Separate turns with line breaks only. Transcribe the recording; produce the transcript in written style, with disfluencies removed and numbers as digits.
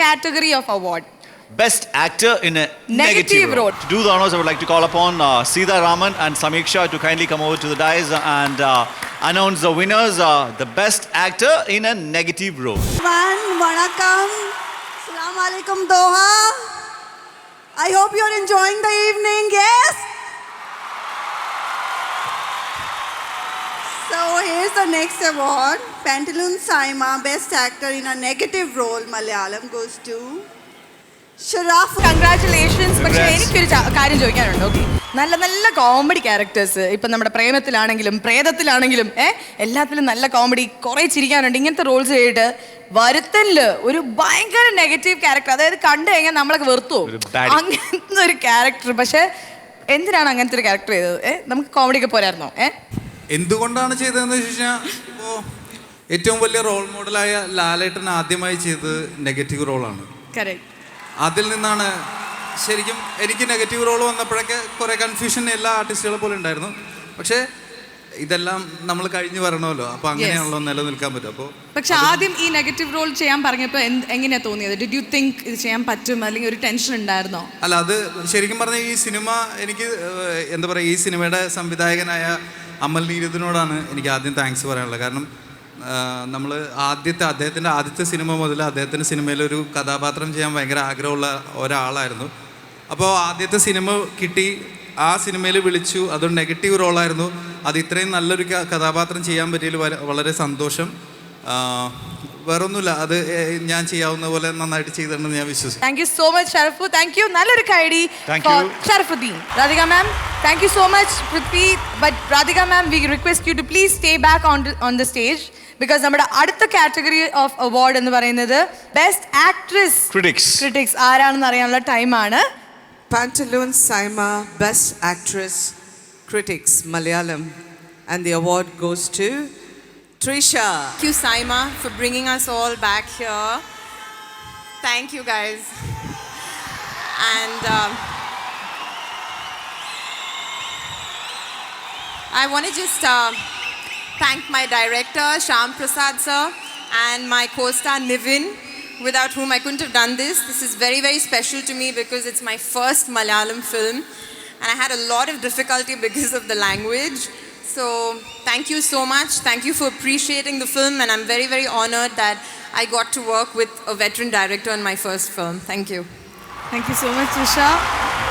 category of award.
Best actor in a
Negative role.
To do the honors, I would like to call upon Sita Raman and Samiksha to kindly come over to the dais and announce the winners. The best actor in a negative role.
Vanakkam. Assalamu alaikum Doha. I hope you're enjoying the evening. Yes. So here's the next award. Pantaloon Saima, Best Actor in a Negative Role, Malayalam, goes to Sharaf.
Congratulations. പക്ഷേ എനിക്കൊരു കാര്യം ചോദിക്കാനുണ്ട്. Okay, നല്ല നല്ല comedy characters ഇപ്പം നമ്മുടെ പ്രേമത്തിലാണെങ്കിലും പ്രേതത്തിലാണെങ്കിലും എല്ലാത്തിലും നല്ല കോമഡി, കുറേ ചിരിക്കാനുണ്ട്. ഇങ്ങനത്തെ റോൾസ് ചെയ്തിട്ട് വരുത്തനില് ഒരു ഭയങ്കര നെഗറ്റീവ് ക്യാരക്ടർ, അതായത് കണ്ടു കഴിഞ്ഞാൽ നമ്മളൊക്കെ വെറുത്തു അങ്ങനത്തെ ഒരു ക്യാരക്ടർ. പക്ഷെ എന്തിനാണ് അങ്ങനത്തെ ഒരു ക്യാരക്ടർ ചെയ്തത്? നമുക്ക് കോമഡി ഒക്കെ പോരായിരുന്നോ?
എന്തുകൊണ്ടാണ് ചെയ്തതെന്ന് വെച്ച് കഴിഞ്ഞാൽ, ഇപ്പോൾ ഏറ്റവും വലിയ റോൾ മോഡലായ ലാലേട്ടൻ ആദ്യമായി ചെയ്തത് നെഗറ്റീവ് റോളാണ്. അതിൽ നിന്നാണ് ശരിക്കും എനിക്ക് നെഗറ്റീവ് റോൾ വന്നപ്പോഴൊക്കെ കുറേ കൺഫ്യൂഷൻ എല്ലാ ആർട്ടിസ്റ്റുകളെ പോലെ ഉണ്ടായിരുന്നു. പക്ഷേ ഇതെല്ലാം നമ്മൾ കഴിഞ്ഞു വരണമല്ലോ, അപ്പോൾ അങ്ങനെയാണല്ലോ നിലനിൽക്കാൻ പറ്റും. അപ്പോൾ
പക്ഷെ ആദ്യം ഈ നെഗറ്റീവ് റോൾ ചെയ്യാൻ പറഞ്ഞപ്പോൾ എങ്ങനെയാ തോന്നിയത്? ഡിഡ് യു തിങ്ക് ഇത് ചെയ്യാൻ പറ്റും, അല്ലെങ്കിൽ ഒരു ടെൻഷൻ ഉണ്ടായിരുന്നോ?
അല്ല, അത് ശരിക്കും പറഞ്ഞാൽ ഈ സിനിമ എനിക്ക് എന്താ പറയുക, ഈ സിനിമയുടെ സംവിധായകനായ അമൽ നീരദിനോടാണ് എനിക്ക് ആദ്യം താങ്ക്സ് പറയാനുള്ളത്. കാരണം നമ്മൾ അദ്ദേഹത്തിൻ്റെ ആദ്യത്തെ സിനിമ മുതൽ അദ്ദേഹത്തിൻ്റെ സിനിമയിലൊരു കഥാപാത്രം ചെയ്യാൻ ഭയങ്കര ആഗ്രഹമുള്ള ഒരാളായിരുന്നു. അപ്പോൾ ആദ്യത്തെ സിനിമ കിട്ടി, ആ സിനിമയിൽ വിളിച്ചു, അതൊരു നെഗറ്റീവ് റോളായിരുന്നു. അത് ഇത്രയും നല്ലൊരു കഥാപാത്രം ചെയ്യാൻ പറ്റിയതിൽ വളരെ സന്തോഷം. വേറൊന്നുമില്ല, അത് ഞാൻ ചെയ്യാവുന്ന പോലെ നന്നായിട്ട് ചെയ്തിട്ടുണ്ടെന്ന് ഞാൻ വിശ്വസിക്കുന്നു.
Thank you so much Sharafu. Thank you. നല്ലൊരു കൈഡി for Sharafuddeen. Radhika ma'am, thank you so much. Prithvi, but Radhika ma'am, we request you to please stay back on the stage, because നമ്മുടെ അടുത്ത കാറ്റഗറി ഓഫ് അവാർഡ് എന്ന് പറയുന്നത് ബെസ്റ്റ് ആക്ട്രസ് ക്രിറ്റിക്സ് ആരാണെന്ന് അറിയാനുള്ള ടൈമാണ്.
Pantaloon Saima, Best Actress Critics, Malayalam, and the award goes to Trisha.
Thank you, Saima, for bringing us all back here. Thank you, guys. And I want to just thank my director, Shyam Prasad sir, and my co-star Nivin, without whom I couldn't have done this. This is very, very special to me because it's my first Malayalam film and I had a lot of difficulty because of the language. So thank you so much. Thank you for appreciating the film, and I'm very, very honored that I got to work with a veteran director in my first film. Thank you.
Thank you so much, Trisha.